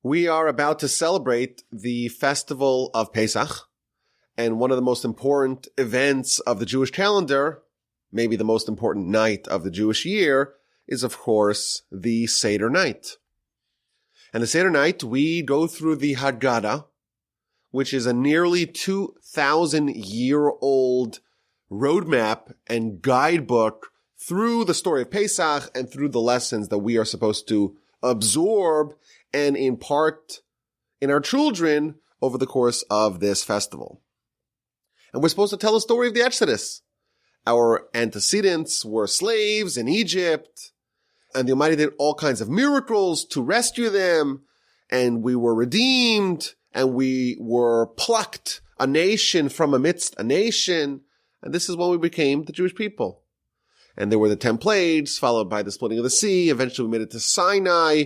We are about to celebrate the festival of Pesach, and one of the most important events of the Jewish calendar, maybe the most important night of the Jewish year, is of course the Seder night. And the Seder night, we go through the Haggadah, which is a nearly 2,000-year-old roadmap and guidebook through the story of Pesach and through the lessons that we are supposed to absorb and impart in our children over the course of this festival. And we're supposed to tell the story of the Exodus. Our antecedents were slaves in Egypt, and the Almighty did all kinds of miracles to rescue them, and we were redeemed, and we were plucked, a nation from amidst a nation, and this is when we became the Jewish people. And there were the 10 plagues, followed by the splitting of the sea. Eventually we made it to Sinai,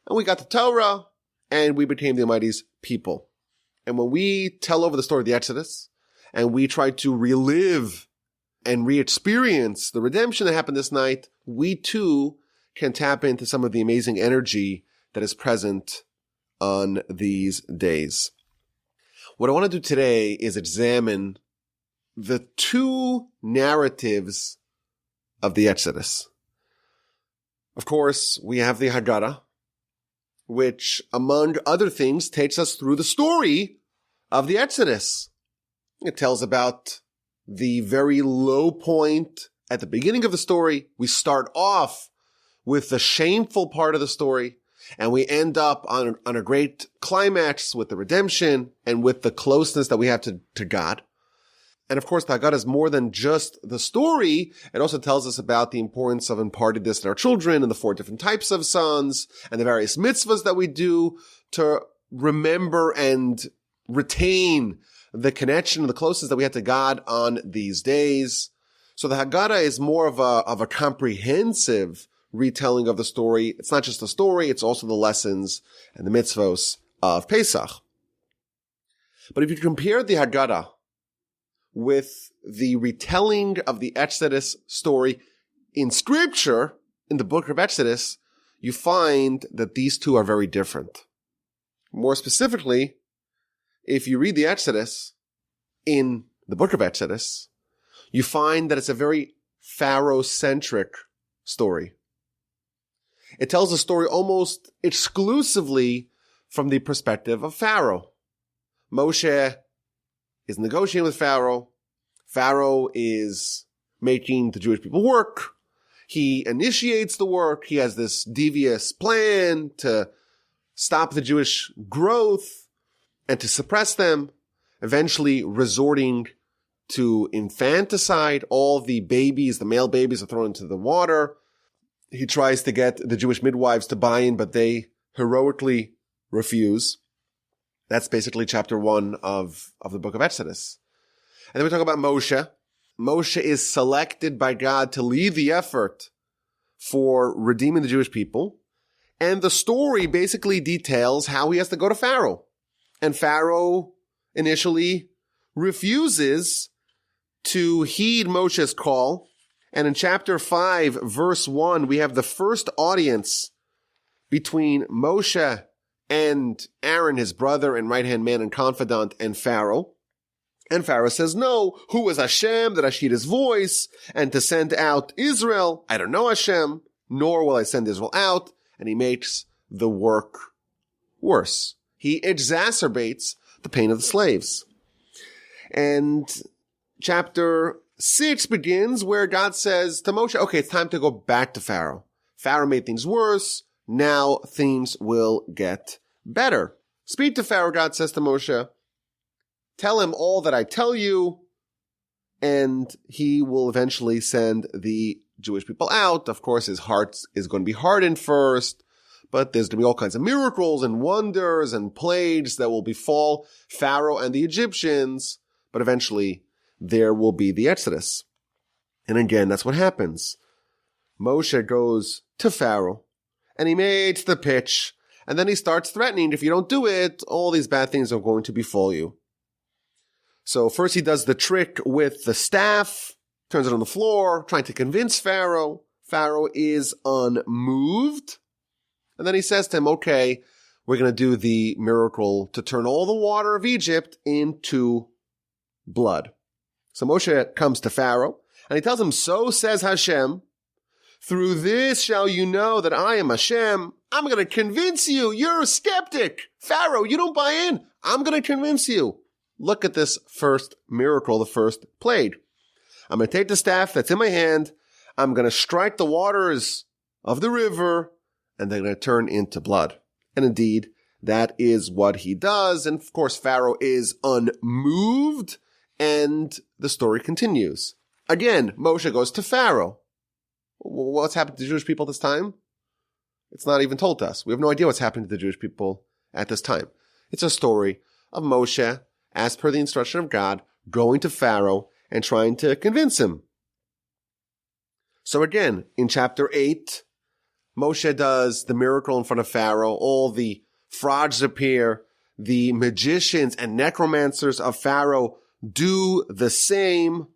and we got the Torah, and we became the Almighty's people. And when we tell over the story of the Exodus, and we try to relive and re-experience the redemption that happened this night, we too can tap into some of the amazing energy that is present on these days. What I want to do today is examine the two narratives of the Exodus. Of course, we have the Haggadah, which, among other things, takes us through the story of the Exodus. It tells about the very low point at the beginning of the story. We start off with the shameful part of the story, and we end up on a great climax with the redemption and with the closeness that we have to God. And of course, the Haggadah is more than just the story. It also tells us about the importance of imparting this in our children and the 4 different types of sons and the various mitzvahs that we do to remember and retain the connection and the closeness that we have to God on these days. So the Haggadah is more of a comprehensive retelling of the story. It's not just the story, it's also the lessons and the mitzvos of Pesach. But if you compare the Haggadah with the retelling of the Exodus story in Scripture, in the book of Exodus, you find that these two are very different. More specifically, if you read the Exodus in the book of Exodus, you find that it's a very Pharaoh-centric story. It tells a story almost exclusively from the perspective of Pharaoh. Moshe is negotiating with Pharaoh. Pharaoh is making the Jewish people work. He initiates the work. He has this devious plan to stop the Jewish growth and to suppress them, eventually resorting to infanticide. All the babies, the male babies, are thrown into the water. He tries to get the Jewish midwives to buy in, but they heroically refuse. That's basically chapter 1 of the book of Exodus. And then we talk about Moshe. Moshe is selected by God to lead the effort for redeeming the Jewish people. And the story basically details how he has to go to Pharaoh. And Pharaoh initially refuses to heed Moshe's call. And in chapter 5, verse 1, we have the first audience between Moshe and Aaron, his brother and right-hand man and confidant, and Pharaoh. And Pharaoh says, no, who is Hashem that I should heed his voice and to send out Israel? I don't know Hashem, nor will I send Israel out. And he makes the work worse. He exacerbates the pain of the slaves. And chapter 6 begins where God says to Moshe, okay, it's time to go back to Pharaoh. Pharaoh made things worse. Now things will get better. Speak to Pharaoh, God says to Moshe. Tell him all that I tell you, and he will eventually send the Jewish people out. Of course, his heart is going to be hardened first, but there's going to be all kinds of miracles and wonders and plagues that will befall Pharaoh and the Egyptians, but eventually there will be the Exodus. And again, that's what happens. Moshe goes to Pharaoh, and he makes the pitch, and then he starts threatening, if you don't do it, all these bad things are going to befall you. So first he does the trick with the staff, turns it on the floor, trying to convince Pharaoh. Pharaoh is unmoved. And then he says to him, okay, we're going to do the miracle to turn all the water of Egypt into blood. So Moshe comes to Pharaoh and he tells him, so says Hashem, through this shall you know that I am Hashem. I'm going to convince you. You're a skeptic. Pharaoh, you don't buy in. I'm going to convince you. Look at this first miracle, the first plague. I'm going to take the staff that's in my hand. I'm going to strike the waters of the river and they're going to turn into blood. And indeed, that is what he does. And of course, Pharaoh is unmoved and the story continues. Again, Moshe goes to Pharaoh. What's happened to the Jewish people this time? It's not even told to us. We have no idea what's happened to the Jewish people at this time. It's a story of Moshe, as per the instruction of God, going to Pharaoh and trying to convince him. So again, in chapter 8, Moshe does the miracle in front of Pharaoh. All the frauds appear. The magicians and necromancers of Pharaoh do the same.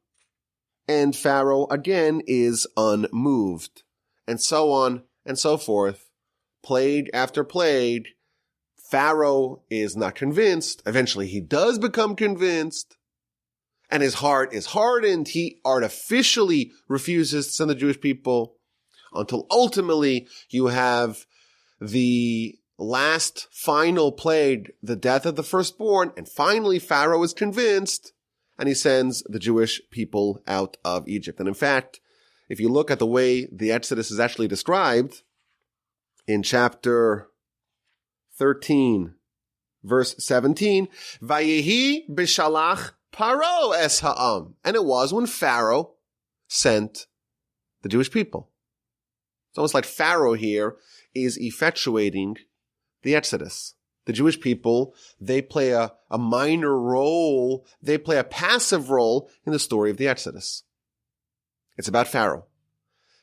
And Pharaoh again is unmoved. And so on and so forth. Plague after plague. Pharaoh is not convinced. Eventually he does become convinced. And his heart is hardened. He artificially refuses to send the Jewish people until ultimately you have the last final plague, the death of the firstborn. And finally Pharaoh is convinced and he sends the Jewish people out of Egypt. And in fact, if you look at the way the Exodus is actually described in chapter 13, verse 17, Vayehi b'shalach Paro es ha'am. And it was when Pharaoh sent the Jewish people. It's almost like Pharaoh here is effectuating the Exodus. The Jewish people, they play a minor role, they play a passive role in the story of the Exodus. It's about Pharaoh.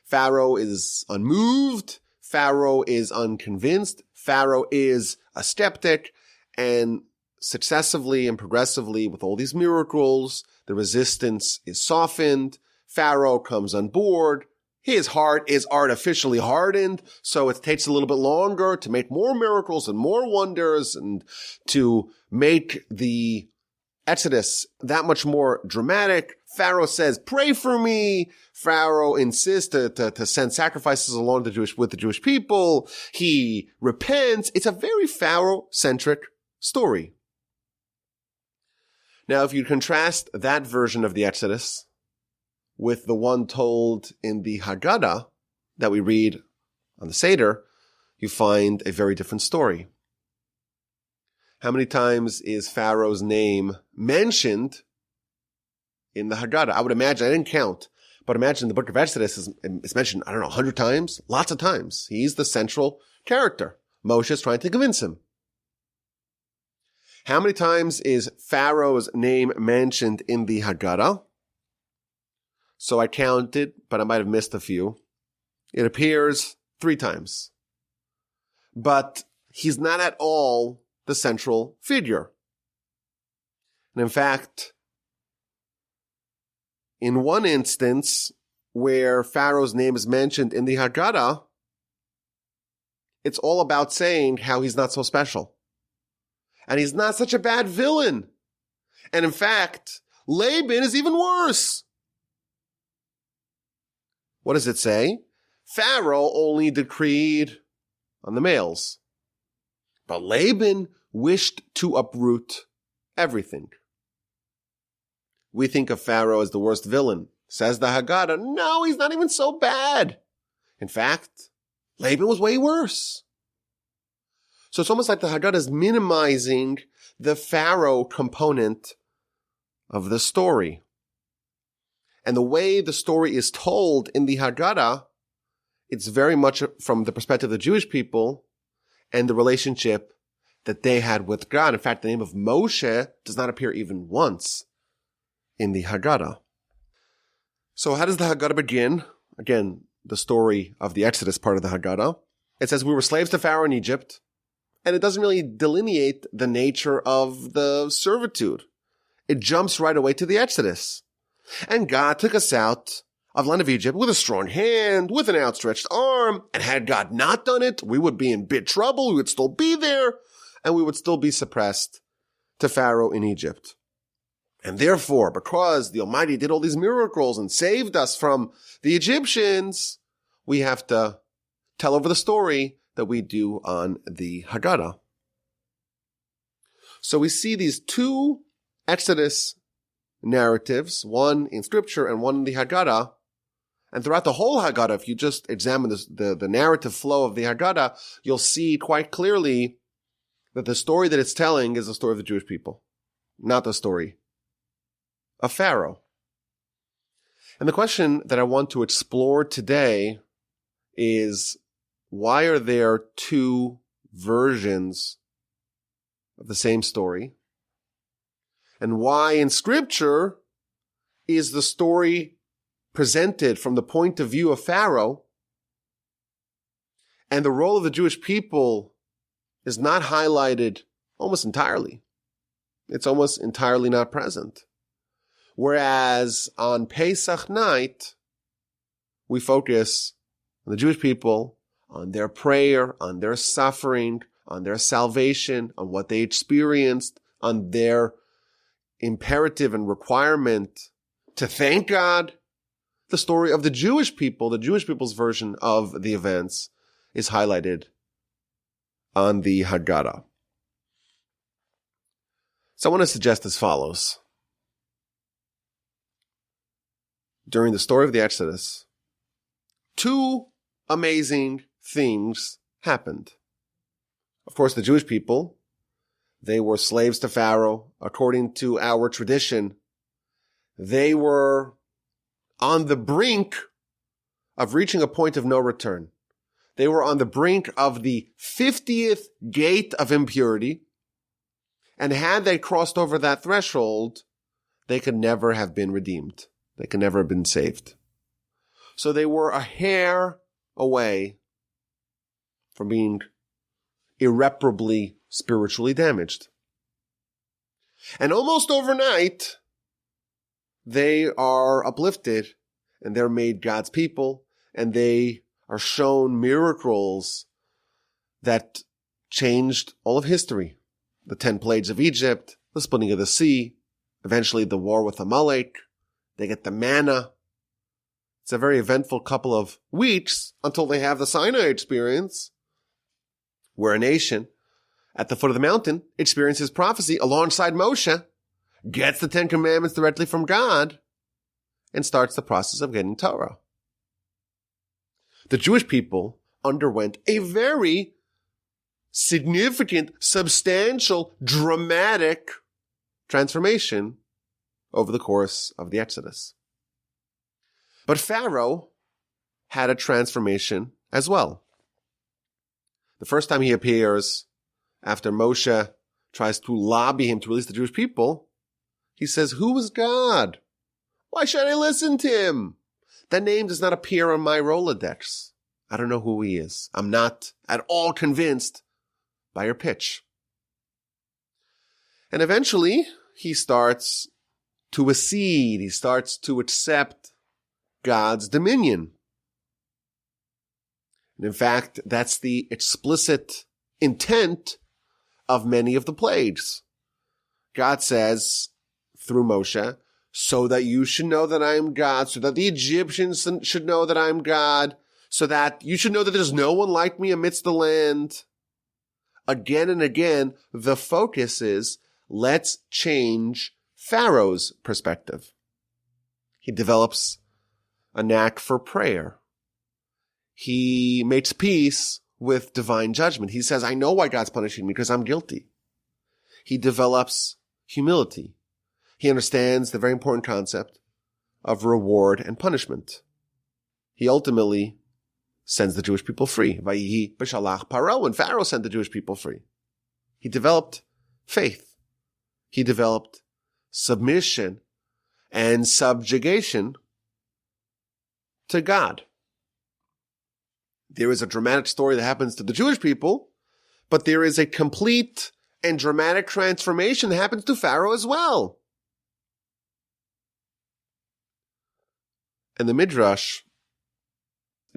Pharaoh is unmoved. Pharaoh is unconvinced. Pharaoh is a skeptic. And successively and progressively, with all these miracles, the resistance is softened. Pharaoh comes on board. His heart is artificially hardened, so it takes a little bit longer to make more miracles and more wonders and to make the Exodus that much more dramatic. Pharaoh says, pray for me. Pharaoh insists to send sacrifices along with the Jewish people. He repents. It's a very Pharaoh-centric story. Now, if you contrast that version of the Exodus with the one told in the Haggadah that we read on the Seder, you find a very different story. How many times is Pharaoh's name mentioned in the Haggadah? I would imagine, I didn't count, but imagine the book of Exodus is mentioned, 100 times? Lots of times. He's the central character. Moshe is trying to convince him. How many times is Pharaoh's name mentioned in the Haggadah? So I counted, but I might have missed a few. It appears 3 times. But he's not at all the central figure. And in fact, in one instance where Pharaoh's name is mentioned in the Haggadah, it's all about saying how he's not so special. And he's not such a bad villain. And in fact, Laban is even worse. What does it say? Pharaoh only decreed on the males. But Laban wished to uproot everything. We think of Pharaoh as the worst villain. Says the Haggadah, no, he's not even so bad. In fact, Laban was way worse. So it's almost like the Haggadah is minimizing the Pharaoh component of the story. And the way the story is told in the Haggadah, it's very much from the perspective of the Jewish people and the relationship that they had with God. In fact, the name of Moshe does not appear even once in the Haggadah. So how does the Haggadah begin? Again, the story of the Exodus part of the Haggadah. It says we were slaves to Pharaoh in Egypt, and it doesn't really delineate the nature of the servitude. It jumps right away to the Exodus. And God took us out of land of Egypt with a strong hand, with an outstretched arm. And had God not done it, we would be in big trouble. We would still be there, and we would still be suppressed to Pharaoh in Egypt. And therefore, because the Almighty did all these miracles and saved us from the Egyptians, we have to tell over the story that we do on the Haggadah. So we see these two Exodus narratives, one in Scripture and one in the Haggadah. And throughout the whole Haggadah, if you just examine the narrative flow of the Haggadah, you'll see quite clearly that the story that it's telling is the story of the Jewish people, not the story of Pharaoh. And the question that I want to explore today is, why are there two versions of the same story? And why in Scripture is the story presented from the point of view of Pharaoh, and the role of the Jewish people is not highlighted almost entirely? It's almost entirely not present. Whereas on Pesach night, we focus on the Jewish people, on their prayer, on their suffering, on their salvation, on what they experienced, on their imperative and requirement to thank God. The story of the Jewish people, the Jewish people's version of the events, is highlighted on the Haggadah. So I want to suggest as follows. During the story of the Exodus, two amazing things happened. Of course, the Jewish people, they were slaves to Pharaoh. According to our tradition, they were on the brink of reaching a point of no return. They were on the brink of the 50th gate of impurity. And had they crossed over that threshold, they could never have been redeemed. They could never have been saved. So they were a hair away from being irreparably spiritually damaged. And almost overnight, they are uplifted and they're made God's people, and they are shown miracles that changed all of history. The 10 plagues of Egypt, the splitting of the sea, eventually the war with Amalek. They get the manna. It's a very eventful couple of weeks until they have the Sinai experience, where a nation at the foot of the mountain experiences prophecy alongside Moshe, gets the 10 Commandments directly from God, and starts the process of getting Torah. The Jewish people underwent a very significant, substantial, dramatic transformation over the course of the Exodus. But Pharaoh had a transformation as well. The first time he appears, after Moshe tries to lobby him to release the Jewish people, he says, "Who is God? Why should I listen to him? That name does not appear on my Rolodex. I don't know who he is. I'm not at all convinced by your pitch." And eventually, he starts to accede. He starts to accept God's dominion. And in fact, that's the explicit intent of many of the plagues. God says through Moshe, so that you should know that I am God, so that the Egyptians should know that I am God, so that you should know that there's no one like me amidst the land. Again and again, the focus is, let's change Pharaoh's perspective. He develops a knack for prayer. He makes peace with divine judgment. He says, I know why God's punishing me, because I'm guilty. He develops humility. He understands the very important concept of reward and punishment. He ultimately sends the Jewish people free. Vayihi b'shalach Paro, when Pharaoh sent the Jewish people free. He developed faith. He developed submission and subjugation to God. There is a dramatic story that happens to the Jewish people, but there is a complete and dramatic transformation that happens to Pharaoh as well. And the Midrash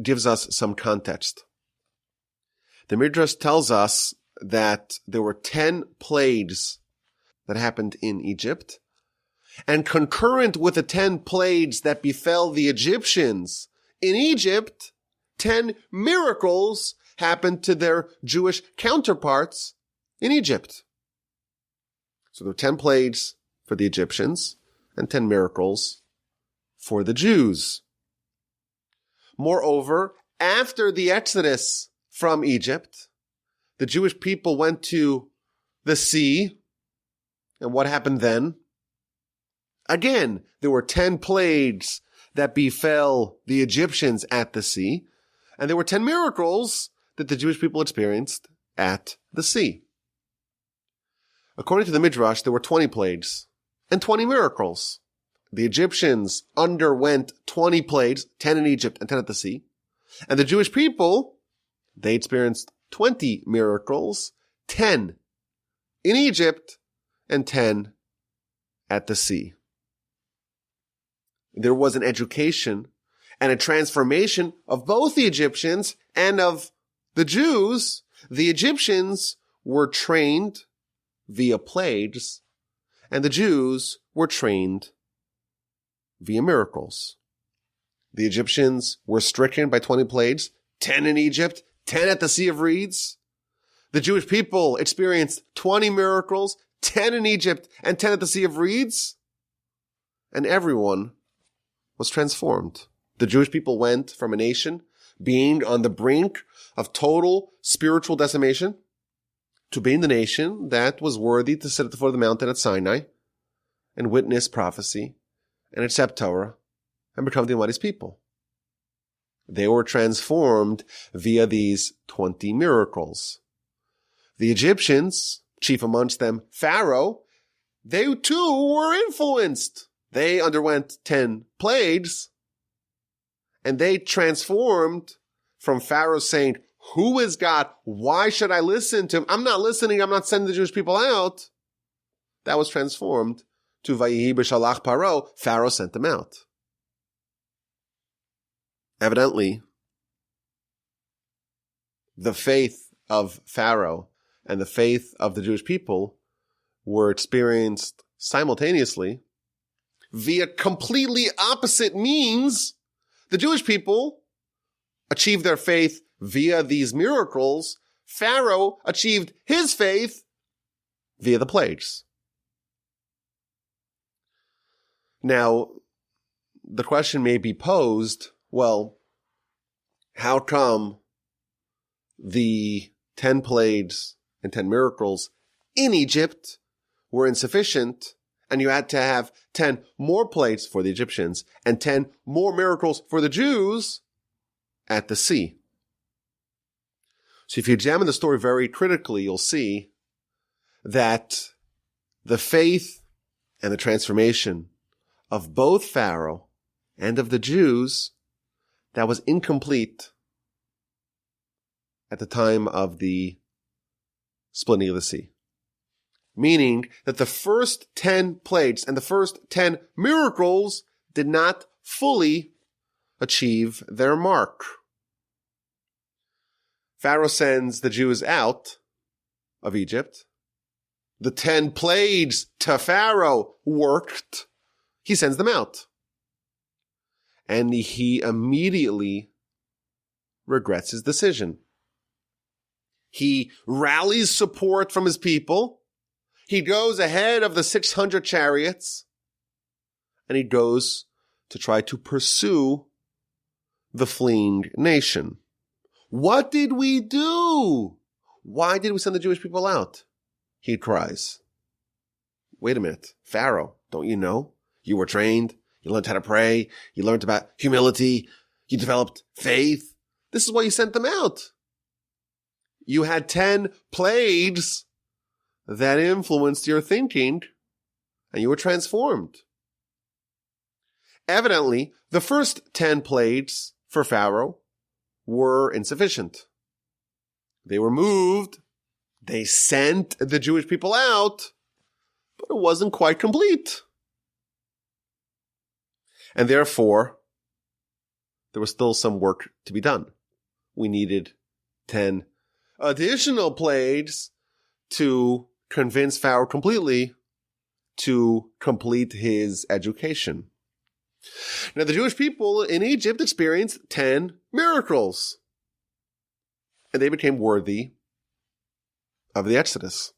gives us some context. The Midrash tells us that there were 10 plagues that happened in Egypt, and concurrent with the 10 plagues that befell the Egyptians in Egypt, 10 miracles happened to their Jewish counterparts in Egypt. So there were 10 plagues for the Egyptians and 10 miracles for the Jews. Moreover, after the Exodus from Egypt, the Jewish people went to the sea. And what happened then? Again, there were 10 plagues that befell the Egyptians at the sea, and there were 10 miracles that the Jewish people experienced at the sea. According to the Midrash, there were 20 plagues and 20 miracles. The Egyptians underwent 20 plagues, 10 in Egypt and 10 at the sea. And the Jewish people, they experienced 20 miracles, 10 in Egypt and 10 at the sea. There was an education and a transformation of both the Egyptians and of the Jews. The Egyptians were trained via plagues, and the Jews were trained via miracles. The Egyptians were stricken by 20 plagues, 10 in Egypt, 10 at the Sea of Reeds. The Jewish people experienced 20 miracles, 10 in Egypt and 10 at the Sea of Reeds. And everyone was transformed. The Jewish people went from a nation being on the brink of total spiritual decimation to being the nation that was worthy to sit at the foot of the mountain at Sinai and witness prophecy and accept Torah and become the Almighty's people. They were transformed via these 20 miracles. The Egyptians, chief amongst them Pharaoh, they too were influenced. They underwent 10 plagues, and they transformed from Pharaoh saying, "Who is God? Why should I listen to him? I'm not listening. I'm not sending the Jewish people out." That was transformed to Vayihi b'shalach Paro. Pharaoh sent them out. Evidently, the faith of Pharaoh and the faith of the Jewish people were experienced simultaneously via completely opposite means. The Jewish people achieved their faith via these miracles. Pharaoh achieved his faith via the plagues. Now, the question may be posed, well, how come the 10 plagues and 10 miracles in Egypt were insufficient, and you had to have 10 more plagues for the Egyptians and 10 more miracles for the Jews at the sea? So if you examine the story very critically, you'll see that the faith and the transformation of both Pharaoh and of the Jews, that was incomplete at the time of the splitting of the sea. Meaning that the first 10 plagues and the first 10 miracles did not fully achieve their mark. Pharaoh sends the Jews out of Egypt. The 10 plagues to Pharaoh worked. He sends them out. And he immediately regrets his decision. He rallies support from his people. He goes ahead of the 600 chariots. And he goes to try to pursue the fleeing nation. What did we do? Why did we send the Jewish people out? He cries. Wait a minute. Pharaoh, don't you know? You were trained. You learned how to pray. You learned about humility. You developed faith. This is why you sent them out. You had 10 plagues that influenced your thinking, and you were transformed. Evidently, the first 10 plagues for Pharaoh were insufficient. They were moved. They sent the Jewish people out, but it wasn't quite complete. And therefore, there was still some work to be done. We needed 10 additional plagues to convince Pharaoh completely to complete his education. Now, the Jewish people in Egypt experienced 10 miracles, and they became worthy of the Exodus.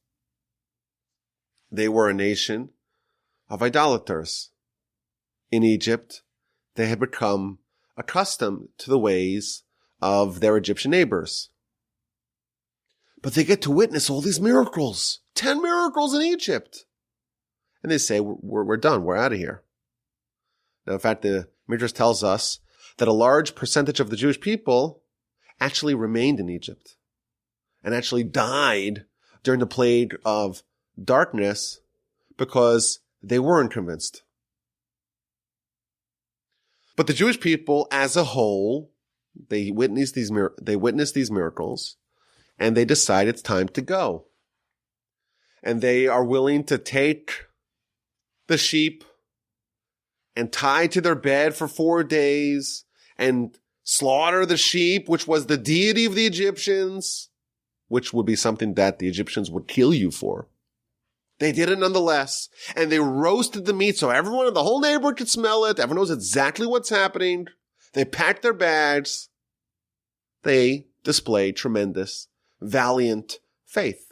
They were a nation of idolaters. In Egypt, they had become accustomed to the ways of their Egyptian neighbors. But they get to witness all these miracles, 10 miracles in Egypt. And they say, we're done, we're out of here. Now, in fact, the Midrash tells us that a large percentage of the Jewish people actually remained in Egypt and actually died during the plague of darkness because they weren't convinced. But the Jewish people as a whole, they witnessed these miracles, and they decide it's time to go. And they are willing to take the sheep and tie to their bed for 4 days and slaughter the sheep, which was the deity of the Egyptians, which would be something that the Egyptians would kill you for. They did it nonetheless, and they roasted the meat so everyone in the whole neighborhood could smell it. Everyone knows exactly what's happening. They packed their bags. They displayed tremendous, valiant faith.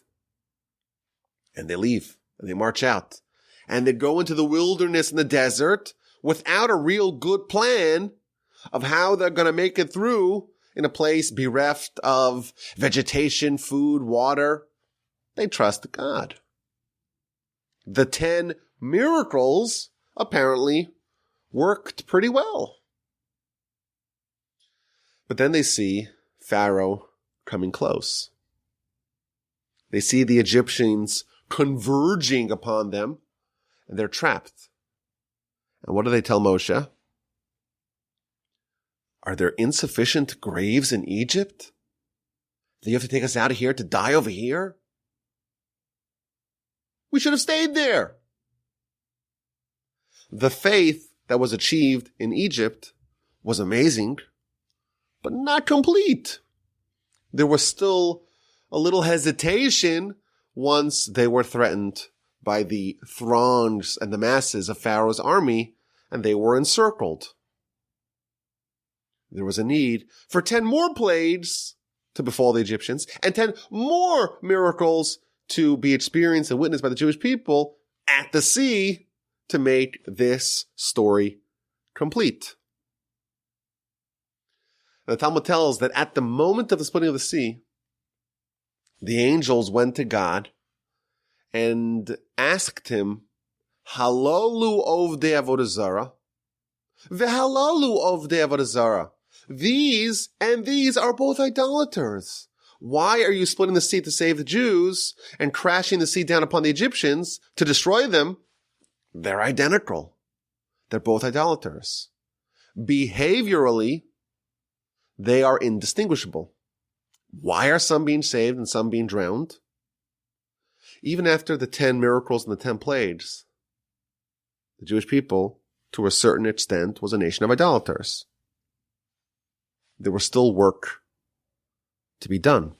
And they leave, and they march out. And they go into the wilderness and the desert without a real good plan of how they're going to make it through in a place bereft of vegetation, food, water. They trust God. The 10 miracles apparently worked pretty well. But then they see Pharaoh coming close. They see the Egyptians converging upon them, and they're trapped. And what do they tell Moshe? Are there insufficient graves in Egypt? Do you have to take us out of here to die over here? We should have stayed there. The faith that was achieved in Egypt was amazing, but not complete. There was still a little hesitation once they were threatened by the throngs and the masses of Pharaoh's army, and they were encircled. There was a need for 10 more plagues to befall the Egyptians and 10 more miracles to be experienced and witnessed by the Jewish people at the sea to make this story complete. The Talmud tells that at the moment of the splitting of the sea, the angels went to God and asked him, Halalu ovdei avodah zara, v'halalu ovdei avodah zara. These and these are both idolaters. Why are you splitting the sea to save the Jews and crashing the sea down upon the Egyptians to destroy them? They're identical. They're both idolaters. Behaviorally, they are indistinguishable. Why are some being saved and some being drowned? Even after the 10 miracles and the 10 plagues, the Jewish people, to a certain extent, was a nation of idolaters. There was still work to be done.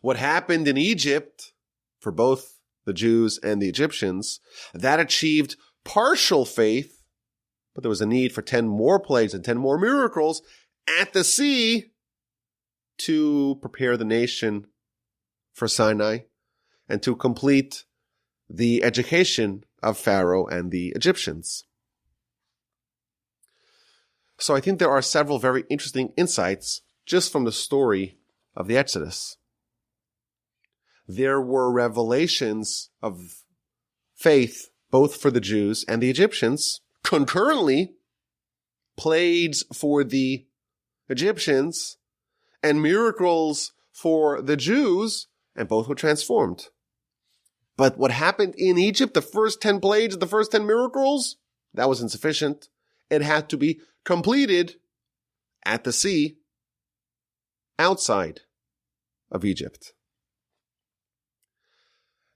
What happened in Egypt for both the Jews and the Egyptians, that achieved partial faith, but there was a need for 10 more plagues and 10 more miracles at the sea to prepare the nation for Sinai and to complete the education of Pharaoh and the Egyptians. So I think there are several very interesting insights just from the story of the Exodus. There were revelations of faith both for the Jews and the Egyptians, concurrently plagues for the Egyptians and miracles for the Jews, and both were transformed. But what happened in Egypt, the first 10 plagues, the first 10 miracles, that was insufficient. It had to be completed at the sea outside of Egypt.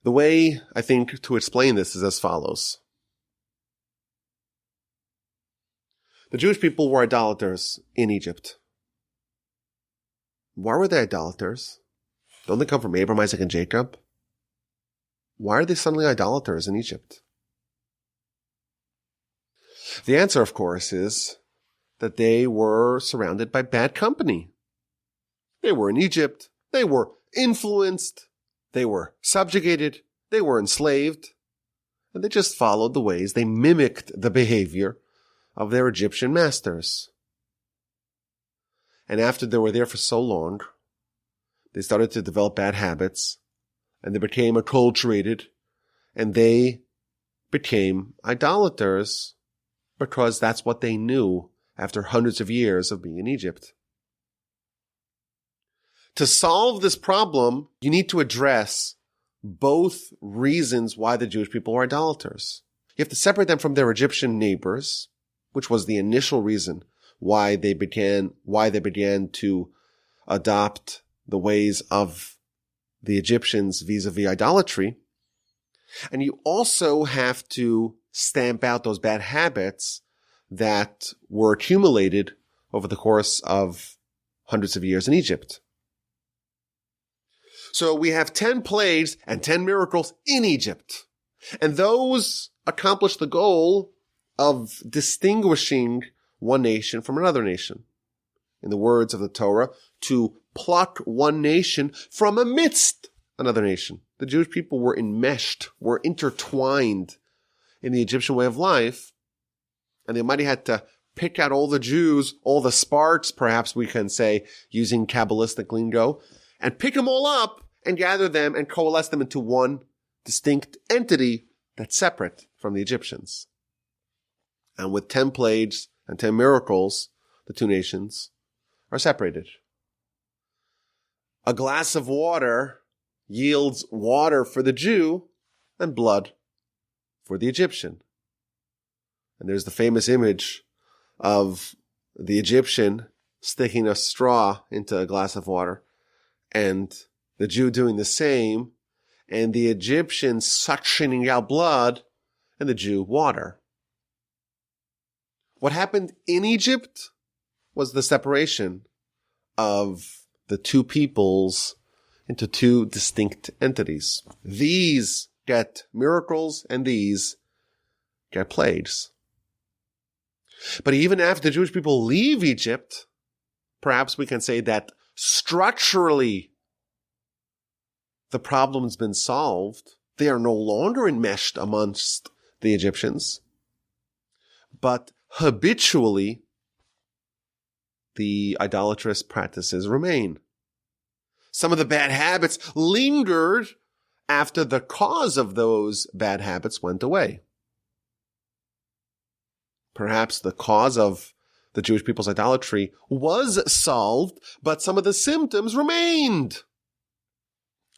The way, I think, to explain this is as follows. The Jewish people were idolaters in Egypt. Why were they idolaters? Don't they come from Abraham, Isaac, and Jacob? Why are they suddenly idolaters in Egypt? The answer, of course, is that they were surrounded by bad company. They were in Egypt. They were influenced. They were subjugated. They were enslaved. And they just followed the ways. They mimicked the behavior of their Egyptian masters. And after they were there for so long, they started to develop bad habits, and they became acculturated, and they became idolaters because that's what they knew after hundreds of years of being in Egypt. To solve this problem, you need to address both reasons why the Jewish people were idolaters. You have to separate them from their Egyptian neighbors, which was the initial reason why they began to adopt the ways of the Egyptians vis-a-vis idolatry. And you also have to stamp out those bad habits that were accumulated over the course of hundreds of years in Egypt. So we have 10 plagues and 10 miracles in Egypt. And those accomplish the goal of distinguishing one nation from another nation. In the words of the Torah, to pluck one nation from amidst another nation. The Jewish people were enmeshed, were intertwined in the Egyptian way of life, and the Almighty had to pick out all the Jews, all the sparks, perhaps we can say, using Kabbalistic lingo, and pick them all up and gather them and coalesce them into one distinct entity that's separate from the Egyptians. And with 10 plagues and 10 miracles, the two nations are separated. A glass of water yields water for the Jew and blood for the Egyptian. And there's the famous image of the Egyptian sticking a straw into a glass of water and the Jew doing the same, and the Egyptian suctioning out blood and the Jew water. What happened in Egypt was the separation of the two peoples into two distinct entities. These get miracles and these get plagues. But even after the Jewish people leave Egypt, perhaps we can say that structurally the problem's been solved. They are no longer enmeshed amongst the Egyptians, but habitually the idolatrous practices remain. Some of the bad habits lingered after the cause of those bad habits went away. Perhaps the cause of the Jewish people's idolatry was solved, but some of the symptoms remained.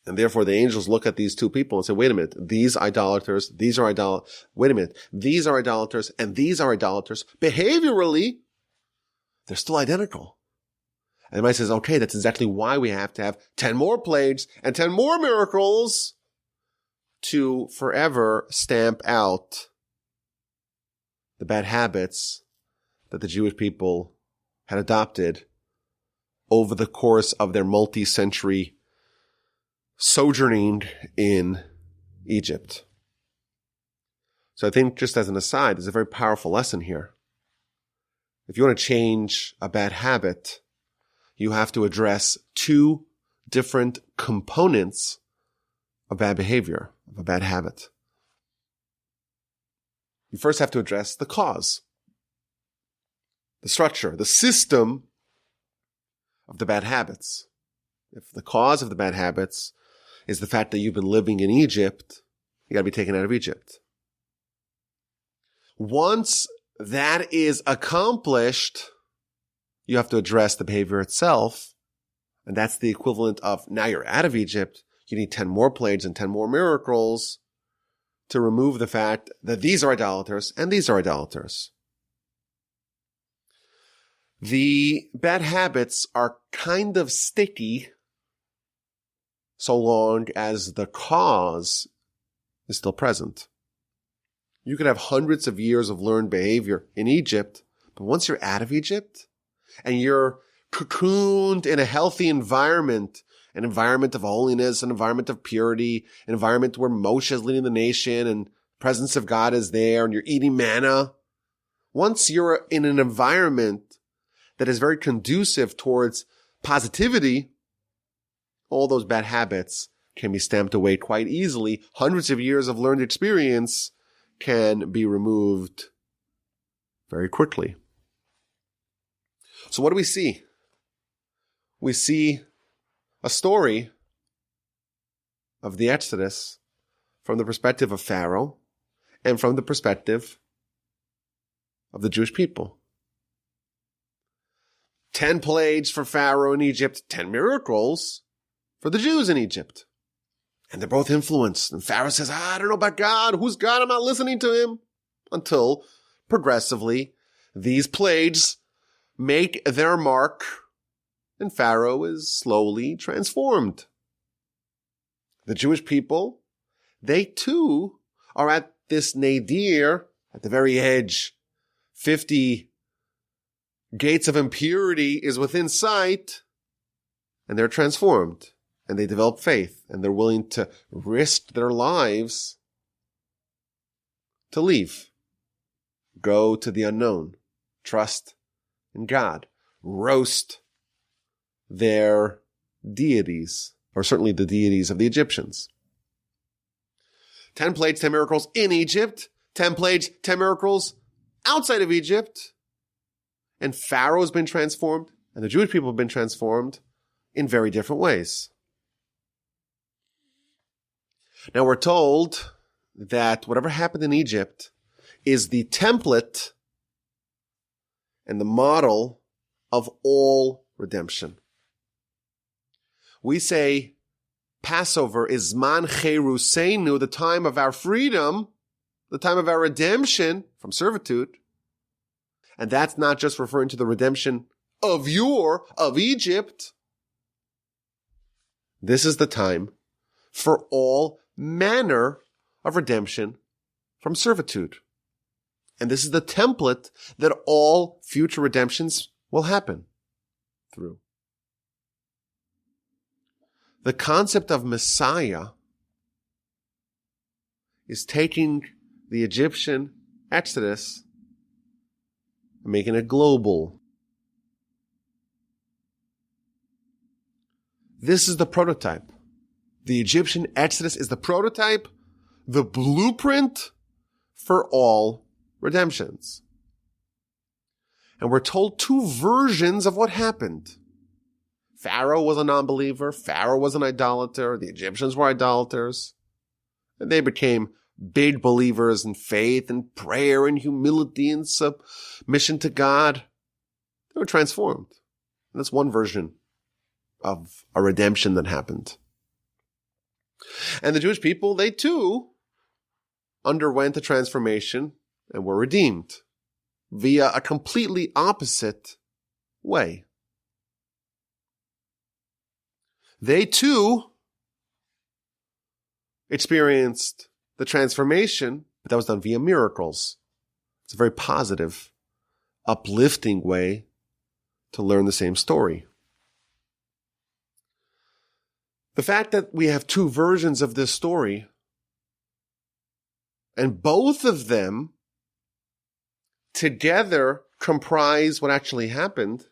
And therefore the angels look at these two people and say, wait a minute, these idolaters, these are idolaters, wait a minute, these are idolaters and these are idolaters. Behaviorally, they're still identical. And the Almighty says, okay, that's exactly why we have to have 10 more plagues and 10 more miracles to forever stamp out the bad habits that the Jewish people had adopted over the course of their multi-century sojourning in Egypt. So I think, just as an aside, there's a very powerful lesson here. If you want to change a bad habit, you have to address two different components of bad behavior, of a bad habit. You first have to address the cause, the structure, the system of the bad habits. If the cause of the bad habits is the fact that you've been living in Egypt, you got to be taken out of Egypt. Once that is accomplished, you have to address the behavior itself. And that's the equivalent of, now you're out of Egypt, you need 10 more plagues and 10 more miracles to remove the fact that these are idolaters and these are idolaters. The bad habits are kind of sticky so long as the cause is still present. You could have hundreds of years of learned behavior in Egypt, But once you're out of Egypt and you're cocooned in a healthy environment, an environment of holiness, an environment of purity, an environment where Moshe is leading the nation and the presence of God is there and you're eating manna. Once you're in an environment that is very conducive towards positivity, all those bad habits can be stamped away quite easily. Hundreds of years of learned experience can be removed very quickly. So what do we see? We see a story of the Exodus from the perspective of Pharaoh and from the perspective of the Jewish people. 10 plagues for Pharaoh in Egypt, 10 miracles for the Jews in Egypt. And they're both influenced. And Pharaoh says, I don't know about God. Who's God? I'm not listening to him. Until progressively, these plagues make their mark and Pharaoh is slowly transformed. The Jewish people, they too are at this nadir, at the very edge. 50 gates of impurity is within sight, and they're transformed, and they develop faith, and they're willing to risk their lives to leave, go to the unknown, trust in God, roast their deities, or certainly the deities of the Egyptians. 10 plagues, 10 miracles in Egypt, 10 plagues, 10 miracles outside of Egypt. And Pharaoh has been transformed, and the Jewish people have been transformed in very different ways. Now we're told that whatever happened in Egypt is the template and the model of all redemption. We say Passover is Zman Cheruseinu, the time of our freedom, the time of our redemption from servitude. And that's not just referring to the redemption of Egypt. This is the time for all manner of redemption from servitude. And this is the template that all future redemptions will happen through. The concept of Messiah is taking the Egyptian Exodus and making it global. This is the prototype. The Egyptian Exodus is the prototype, the blueprint for all redemptions. And we're told two versions of what happened. Pharaoh was a non-believer. Pharaoh was an idolater. The Egyptians were idolaters. And they became big believers in faith and prayer and humility and submission to God. They were transformed. And that's one version of a redemption that happened. And the Jewish people, they too underwent a transformation and were redeemed via a completely opposite way. They too experienced the transformation, but that was done via miracles. It's a very positive, uplifting way to learn the same story. The fact that we have two versions of this story, and both of them together comprise what actually happened,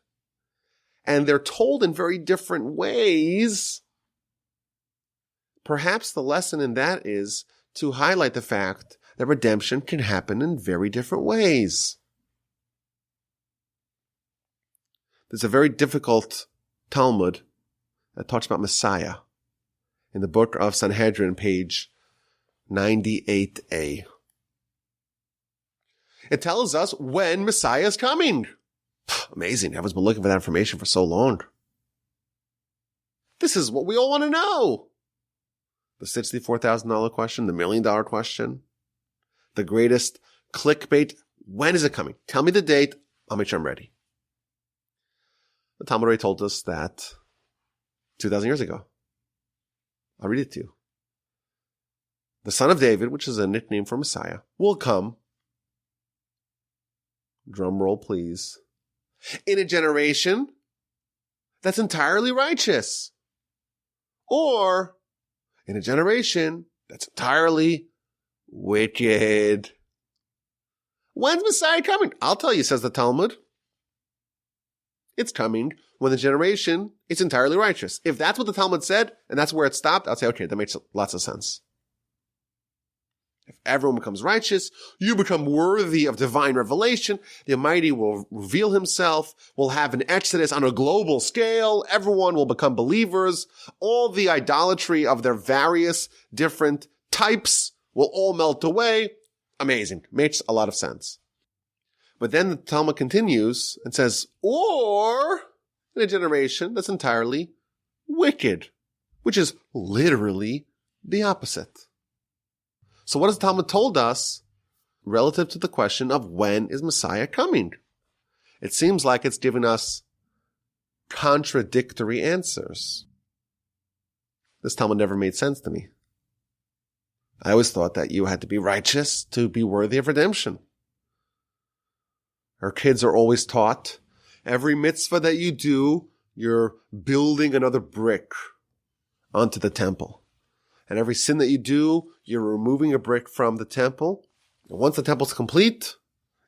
and they're told in very different ways, perhaps the lesson in that is to highlight the fact that redemption can happen in very different ways. There's a very difficult Talmud that talks about Messiah in the book of Sanhedrin, page 98a. It tells us when Messiah is coming. Amazing. Everyone's been looking for that information for so long. This is what we all want to know. The $64,000 question, the $1 million question, the greatest clickbait. When is it coming? Tell me the date. I'll make sure I'm ready. The Talmud already told us that 2,000 years ago. I'll read it to you. The son of David, which is a nickname for Messiah, will come drum roll please, in a generation that's entirely righteous, or in a generation that's entirely wicked. When's Messiah coming? I'll tell you, says the Talmud. It's coming when the generation is entirely righteous. If that's what the Talmud said, and that's where it stopped, I'll say, okay, that makes lots of sense. If everyone becomes righteous, you become worthy of divine revelation. The Almighty will reveal himself. We'll have an exodus on a global scale. Everyone will become believers. All the idolatry of their various different types will all melt away. Amazing. Makes a lot of sense. But then the Talmud continues and says, or in a generation that's entirely wicked, which is literally the opposite. So what has the Talmud told us relative to the question of when is Messiah coming? It seems like it's giving us contradictory answers. This Talmud never made sense to me. I always thought that you had to be righteous to be worthy of redemption. Our kids are always taught, every mitzvah that you do, you're building another brick onto the temple. And every sin that you do, you're removing a brick from the temple. And once the temple's complete,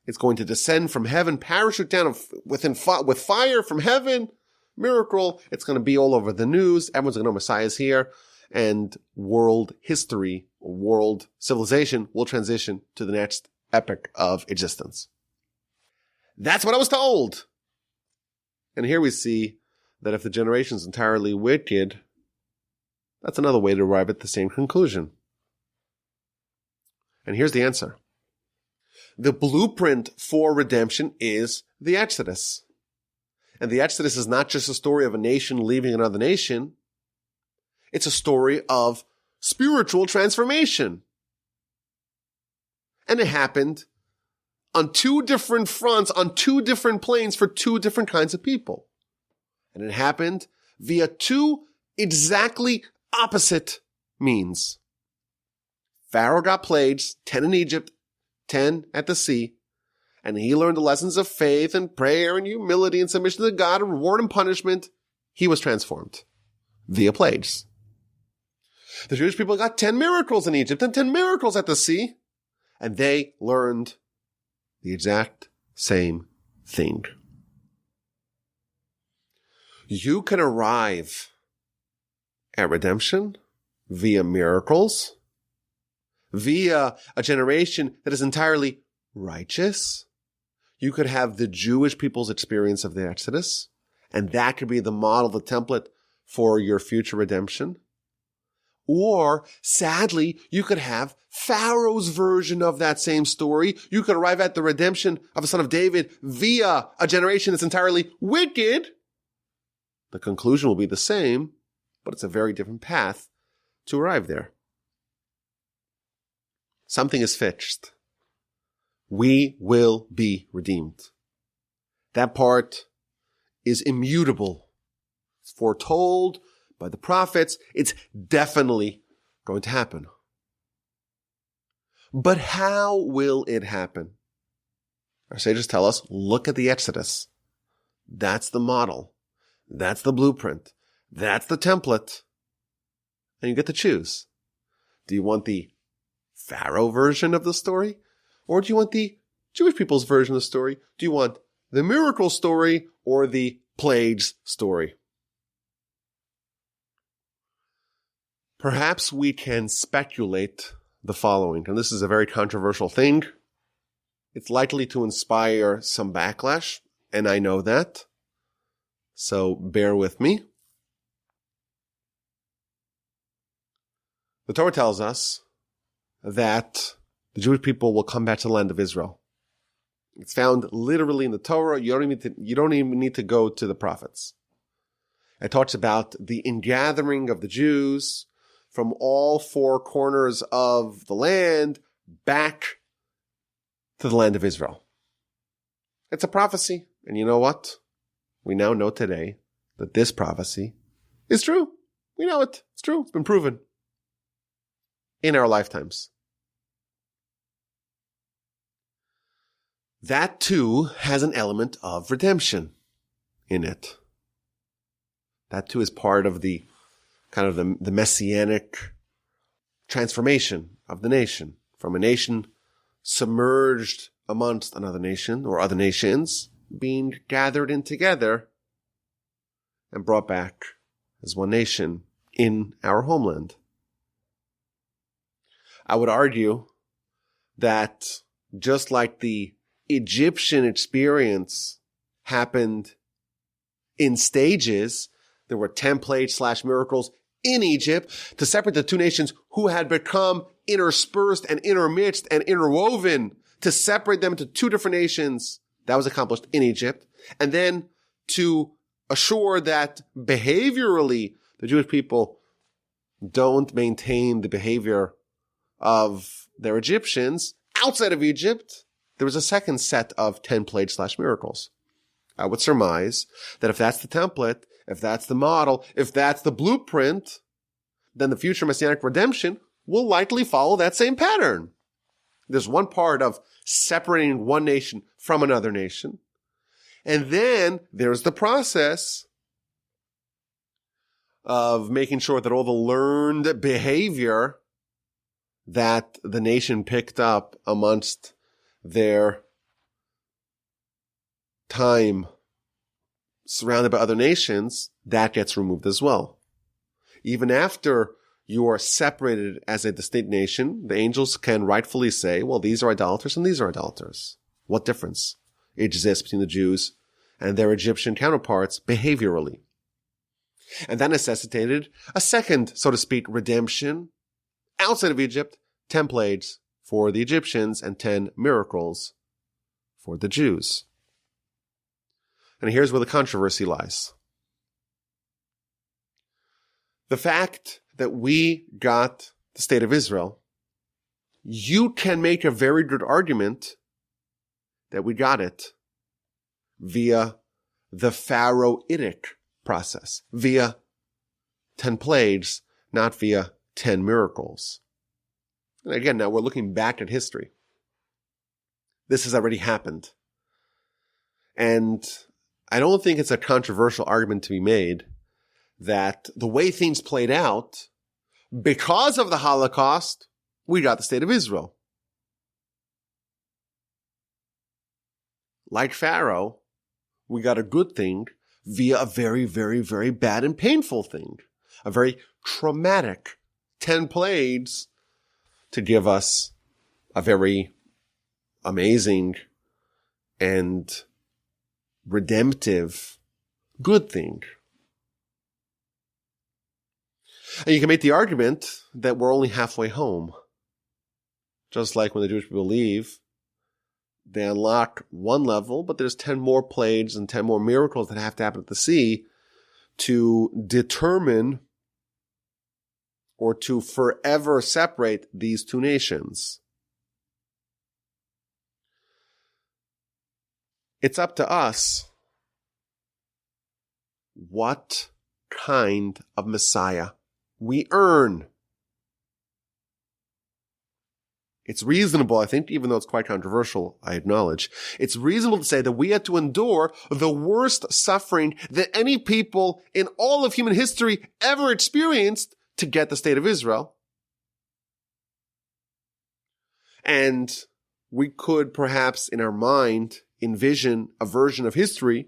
it's going to descend from heaven, parachute down with fire from heaven. Miracle. It's going to be all over the news. Everyone's going to know Messiah's here. And world history, world civilization will transition to the next epoch of existence. That's what I was told. And here we see that if the generation is entirely wicked, that's another way to arrive at the same conclusion. And here's the answer. The blueprint for redemption is the Exodus. And the Exodus is not just a story of a nation leaving another nation. It's a story of spiritual transformation. And it happened on two different fronts, on two different planes for two different kinds of people. And it happened via two exactly opposite means. Pharaoh got plagues, 10 in Egypt, 10 at the sea, and he learned the lessons of faith and prayer and humility and submission to God and reward and punishment. He was transformed via plagues. The Jewish people got 10 miracles in Egypt and 10 miracles at the sea, and they learned the exact same thing. You can arrive at redemption via miracles, via a generation that is entirely righteous. You could have the Jewish people's experience of the Exodus, and that could be the model, the template for your future redemption. Or, sadly, you could have Pharaoh's version of that same story. You could arrive at the redemption of a son of David via a generation that's entirely wicked. The conclusion will be the same, but it's a very different path to arrive there. Something is fixed. We will be redeemed. That part is immutable. It's foretold by the prophets. It's definitely going to happen. But how will it happen? Our sages tell us, look at the Exodus. That's the model. That's the blueprint. That's the template. And you get to choose. Do you want the Pharaoh version of the story? Or do you want the Jewish people's version of the story? Do you want the miracle story or the plagues story? Perhaps we can speculate the following, and this is a very controversial thing. It's likely to inspire some backlash, and I know that. So bear with me. The Torah tells us that the Jewish people will come back to the land of Israel. It's found literally in the Torah. You don't even need to go to the prophets. It talks about the ingathering of the Jews from all four corners of the land back to the land of Israel. It's a prophecy. And you know what? We now know today that this prophecy is true. We know it. It's true. It's been proven in our lifetimes. that too has an element of redemption in it. That too is part of the kind of the messianic transformation of the nation, from a nation submerged amongst another nation or other nations being gathered in together and brought back as one nation in our homeland. I would argue that just like the Egyptian experience happened in stages, there were 10 plagues / miracles in Egypt to separate the two nations who had become interspersed and intermixed and interwoven, to separate them into two different nations. That was accomplished in Egypt. And then to assure that behaviorally the Jewish people don't maintain the behavior of their Egyptians outside of Egypt, there was a second set of 10 plagues / miracles. I would surmise that if that's the template, if that's the model, if that's the blueprint, then the future messianic redemption will likely follow that same pattern. There's one part of separating one nation from another nation. And then there's the process of making sure that all the learned behavior that the nation picked up amongst their time surrounded by other nations, that gets removed as well. Even after you are separated as a distinct nation, the angels can rightfully say, well, these are idolaters and these are idolaters. What difference exists between the Jews and their Egyptian counterparts behaviorally? And that necessitated a second, so to speak, redemption outside of Egypt, 10 plagues for the Egyptians and 10 miracles for the Jews. And here's where the controversy lies. The fact that we got the state of Israel, you can make a very good argument that we got it via the Pharaoh-centric process, via 10 plagues, not via 10 miracles. And again, now we're looking back at history. This has already happened. And I don't think it's a controversial argument to be made that the way things played out, because of the Holocaust, we got the state of Israel. Like Pharaoh, we got a good thing via a very, very, very bad and painful thing. A very traumatic 10 plagues to give us a very amazing and redemptive good thing. And you can make the argument that we're only halfway home. Just like when the Jewish people leave, they unlock one level, but there's 10 more plagues and 10 more miracles that have to happen at the sea to determine or to forever separate these two nations. It's up to us what kind of Messiah we earn. It's reasonable, I think, even though it's quite controversial, I acknowledge, it's reasonable to say that we had to endure the worst suffering that any people in all of human history ever experienced to get the state of Israel. And we could perhaps in our mind envision a version of history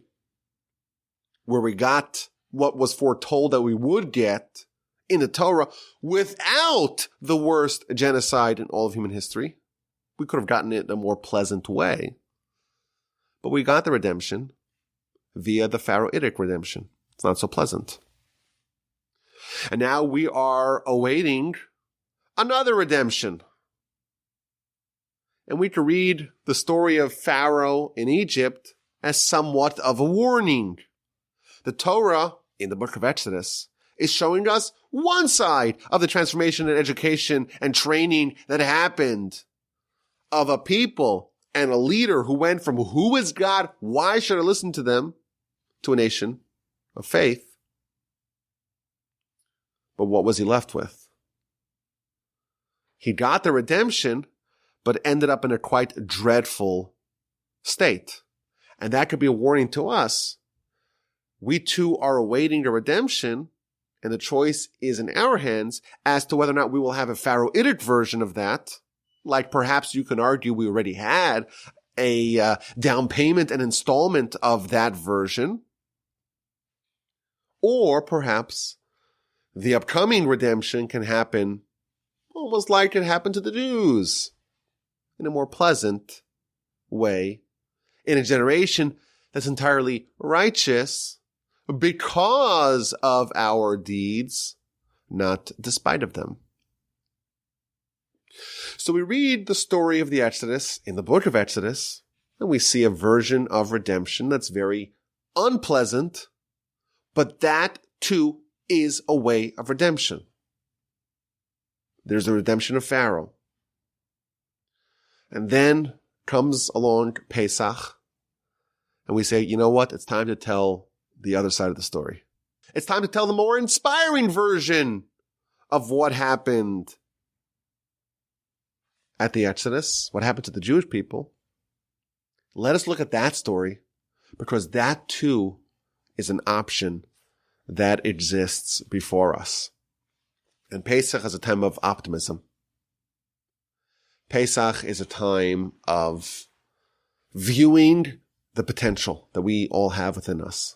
where we got what was foretold that we would get in the Torah without the worst genocide in all of human history. We could have gotten it in a more pleasant way. But we got the redemption via the Pharaoh-centric redemption. It's not so pleasant. And now we are awaiting another redemption. And we can read the story of Pharaoh in Egypt as somewhat of a warning. The Torah, in the book of Exodus, is showing us one side of the transformation and education and training that happened of a people and a leader who went from who is God, why should I listen to them, to a nation of faith. But what was he left with? He got the redemption, but ended up in a quite dreadful state. And that could be a warning to us. We too are awaiting the redemption, and the choice is in our hands as to whether or not we will have a Pharaoh-centric version of that. Like perhaps you can argue we already had a down payment and installment of that version. Or perhaps the upcoming redemption can happen almost like it happened to the Jews, in a more pleasant way, in a generation that's entirely righteous because of our deeds, not despite of them. So we read the story of the Exodus in the book of Exodus, and we see a version of redemption that's very unpleasant, but that too is a way of redemption. There's the redemption of Pharaoh. And then comes along Pesach, and we say, you know what? It's time to tell the other side of the story. It's time to tell the more inspiring version of what happened at the Exodus, what happened to the Jewish people. Let us look at that story, because that too is an option that exists before us. And Pesach is a time of optimism. Pesach is a time of viewing the potential that we all have within us.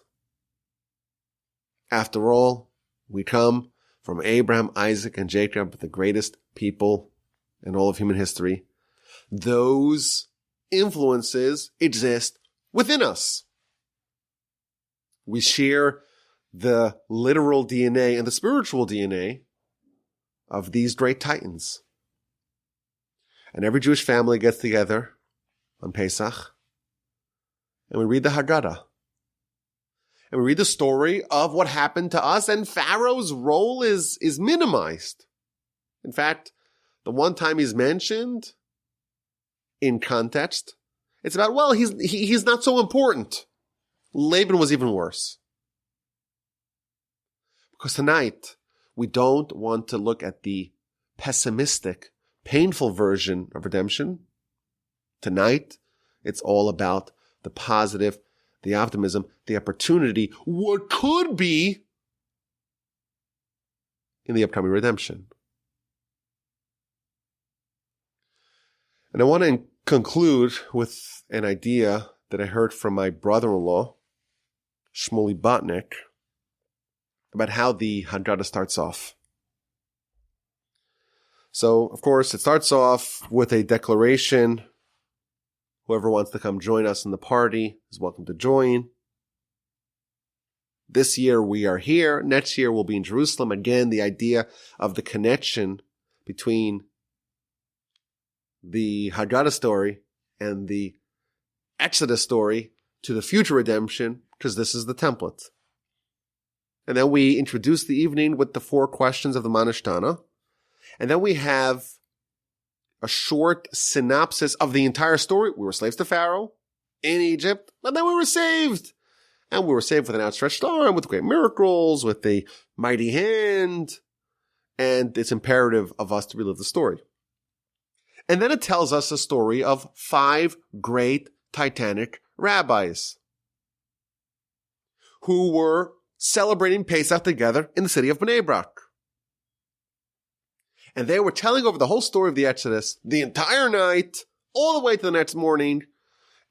After all, we come from Abraham, Isaac, and Jacob, the greatest people in all of human history. Those influences exist within us. We share the literal DNA and the spiritual DNA of these great titans. And every Jewish family gets together on Pesach, and we read the Haggadah. And we read the story of what happened to us, and Pharaoh's role is minimized. In fact, the one time he's mentioned in context, it's about, well, he's not so important. Laban was even worse. Because tonight, we don't want to look at the pessimistic, painful version of redemption. Tonight, it's all about the positive, the optimism, the opportunity, what could be in the upcoming redemption. And I want to conclude with an idea that I heard from my brother-in-law, Shmuley Botnick, about how the Haggadah starts off. So, of course, it starts off with a declaration. Whoever wants to come join us in the party is welcome to join. This year we are here. Next year we'll be in Jerusalem. Again, the idea of the connection between the Haggadah story and the Exodus story to the future redemption, because this is the template. And then we introduce the evening with the 4 questions of the Manishtana. And then we have a short synopsis of the entire story. We were slaves to Pharaoh in Egypt, but then we were saved. And we were saved with an outstretched arm, with great miracles, with a mighty hand. And it's imperative of us to relive the story. And then it tells us a story of 5 great Titanic rabbis who were celebrating Pesach together in the city of Bnei Brak. And they were telling over the whole story of the Exodus the entire night, all the way to the next morning.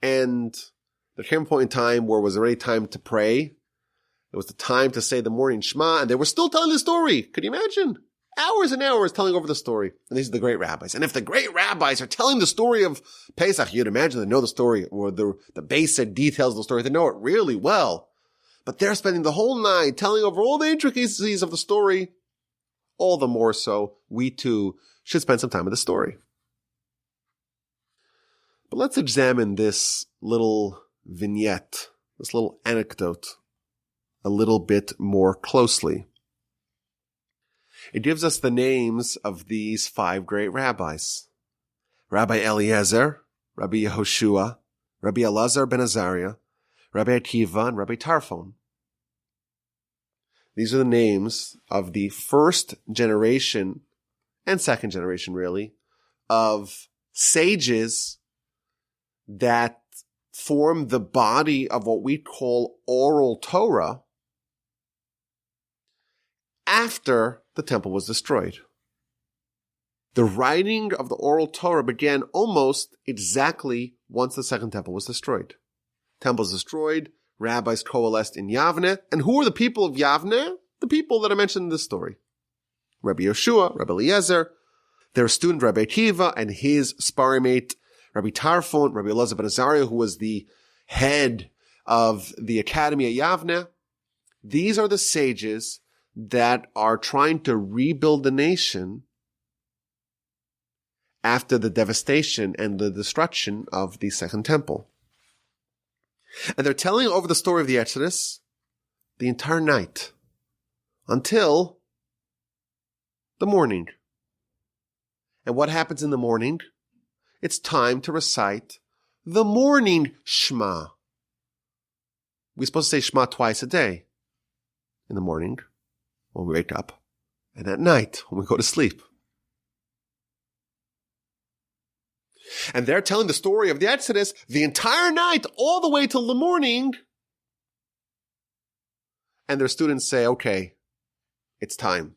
And there came a point in time where it was already time to pray. It was the time to say the morning Shema, and they were still telling the story. Could you imagine? Hours and hours telling over the story. And these are the great rabbis. And if the great rabbis are telling the story of Pesach, you'd imagine they know the story, or the basic details of the story. They know it really well. But they're spending the whole night telling over all the intricacies of the story. All the more so, we too should spend some time with the story. But let's examine this little vignette, this little anecdote, a little bit more closely. It gives us the names of these 5 great rabbis. Rabbi Eliezer, Rabbi Yehoshua, Rabbi Elazar ben Azariah, Rabbi Akiva, and Rabbi Tarfon. These are the names of the first generation and second generation, really, of sages that form the body of what we call oral Torah after the temple was destroyed. The writing of the oral Torah began almost exactly once the second temple was destroyed. Temple was destroyed, rabbis coalesced in Yavne, and who are the people of Yavne? The people that I mentioned in this story. Rabbi Yeshua, Rabbi Eliezer, their student Rabbi Akiva, and his sparring mate Rabbi Tarfon, Rabbi Elazar ben Azariah, who was the head of the academy at Yavne. These are the sages that are trying to rebuild the nation after the devastation and the destruction of the second temple. And they're telling over the story of the Exodus the entire night until the morning. And what happens in the morning? It's time to recite the morning Shema. We're supposed to say Shema twice a day. In the morning, when we wake up, and at night, when we go to sleep. And they're telling the story of the Exodus the entire night, all the way till the morning. And their students say, okay, it's time.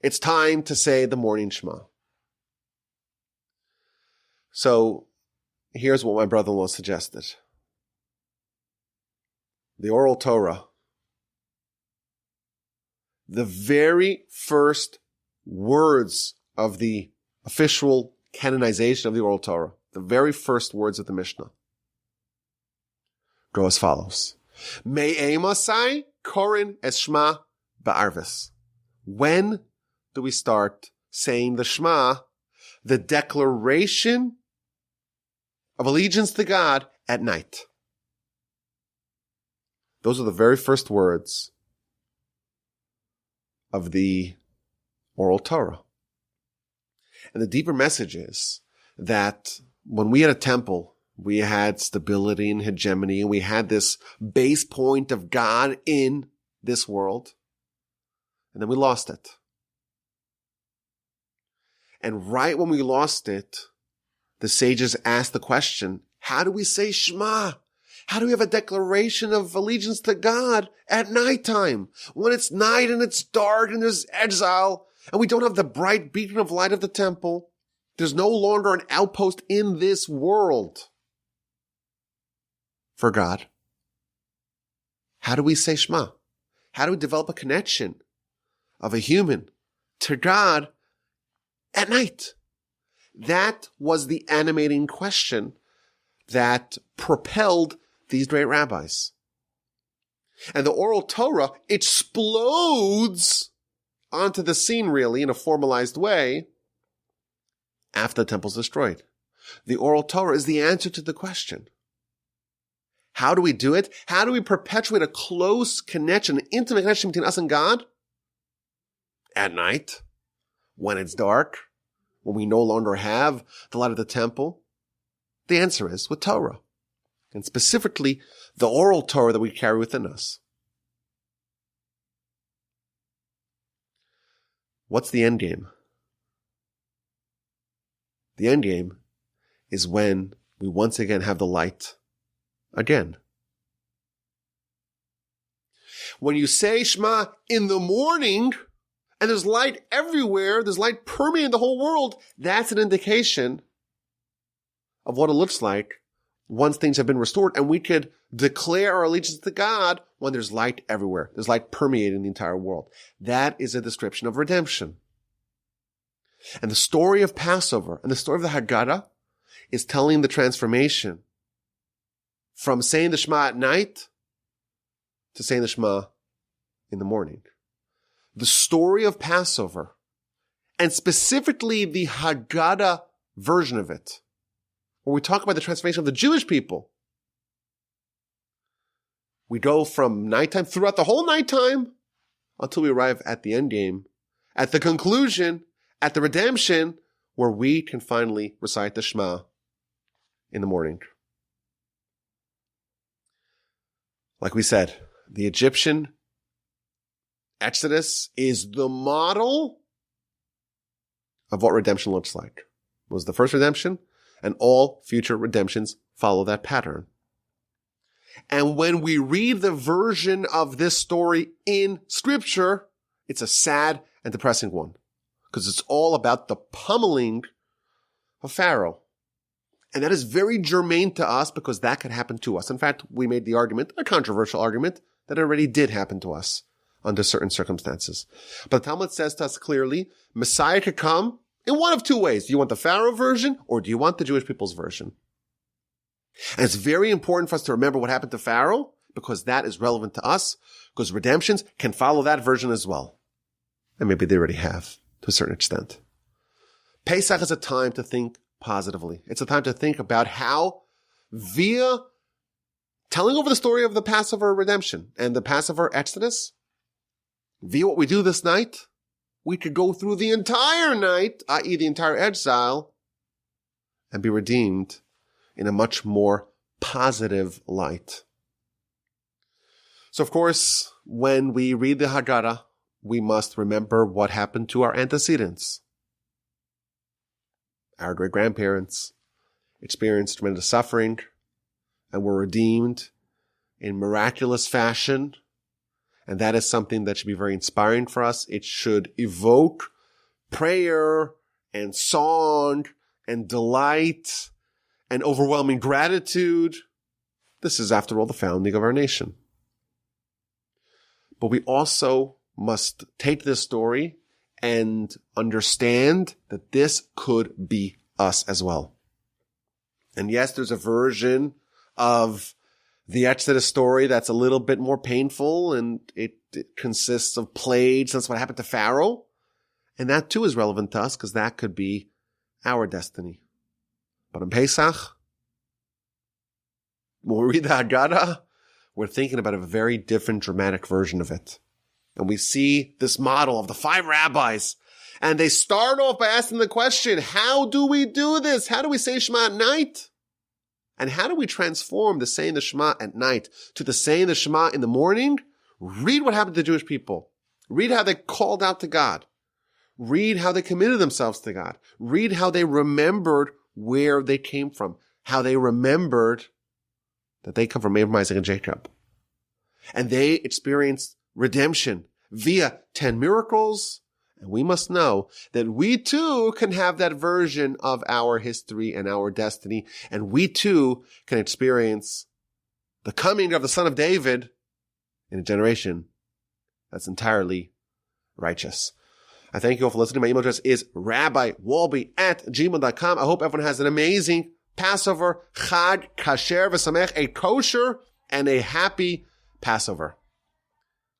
It's time to say the morning Shema. So here's what my brother-in-law suggested. The oral Torah, the very first words of the official canonization of the oral Torah, the very first words of the Mishnah, go as follows. Me'emasai korin es Shema ba'arvis. When do we start saying the Shema, the declaration of allegiance to God, at night? Those are the very first words of the oral Torah. And the deeper message is that when we had a temple, we had stability and hegemony, and we had this base point of God in this world, and then we lost it. And right when we lost it, the sages asked the question, how do we say Shema? How do we have a declaration of allegiance to God at nighttime? When it's night and it's dark and there's exile and we don't have the bright beacon of light of the temple. There's no longer an outpost in this world for God. How do we say Shema? How do we develop a connection of a human to God at night? That was the animating question that propelled these great rabbis. And the oral Torah explodes onto the scene, really, in a formalized way after the temple's destroyed. The oral Torah is the answer to the question. How do we do it? How do we perpetuate a close connection, an intimate connection between us and God? At night, when it's dark, when we no longer have the light of the temple. The answer is with Torah. And specifically, the oral Torah that we carry within us. What's the end game? The end game is when we once again have the light again. When you say Shema in the morning, and there's light everywhere, there's light permeating the whole world, that's an indication of what it looks like once things have been restored, and we could declare our allegiance to God when there's light everywhere. There's light permeating the entire world. That is a description of redemption. And the story of Passover and the story of the Haggadah is telling the transformation from saying the Shema at night to saying the Shema in the morning. The story of Passover, and specifically the Haggadah version of it, where we talk about the transformation of the Jewish people. We go from nighttime throughout the whole nighttime until we arrive at the end game, at the conclusion, at the redemption, where we can finally recite the Shema in the morning. Like we said, the Egyptian Exodus is the model of what redemption looks like. It was the first redemption, and all future redemptions follow that pattern. And when we read the version of this story in Scripture, it's a sad and depressing one, because it's all about the pummeling of Pharaoh. And that is very germane to us, because that could happen to us. In fact, we made the argument, a controversial argument, that it already did happen to us under certain circumstances. But the Talmud says to us clearly, Messiah could come in one of two ways. Do you want the Pharaoh version, or do you want the Jewish people's version? And it's very important for us to remember what happened to Pharaoh, because that is relevant to us, because redemptions can follow that version as well. And maybe they already have, to a certain extent. Pesach is a time to think positively. It's a time to think about how, via telling over the story of the Passover redemption and the Passover Exodus, via what we do this night, we could go through the entire night, i.e. the entire exile, and be redeemed in a much more positive light. So, of course, when we read the Haggadah, we must remember what happened to our antecedents. Our great-grandparents experienced tremendous suffering and were redeemed in miraculous fashion. And that is something that should be very inspiring for us. It should evoke prayer and song and delight and overwhelming gratitude. This is, after all, the founding of our nation. But we also must take this story and understand that this could be us as well. And yes, there's a version of the Exodus story that's a little bit more painful, and it consists of plagues. That's what happened to Pharaoh. And that too is relevant to us, because that could be our destiny. But in Pesach, when we read the Haggadah, we're thinking about a very different dramatic version of it. And we see this model of the 5 rabbis. And they start off by asking the question, how do we do this? How do we say Shema at night? And how do we transform the saying the Shema at night to the saying the Shema in the morning? Read what happened to the Jewish people. Read how they called out to God. Read how they committed themselves to God. Read how they remembered where they came from. How they remembered that they come from Abraham, Isaac, and Jacob. And they experienced redemption via 10 miracles. And we must know that we too can have that version of our history and our destiny. And we too can experience the coming of the Son of David in a generation that's entirely righteous. I thank you all for listening. My email address is rabbiwolbe@gmail.com. I hope everyone has an amazing Passover, Chag, Kasher, V'Samech, a kosher and a happy Passover.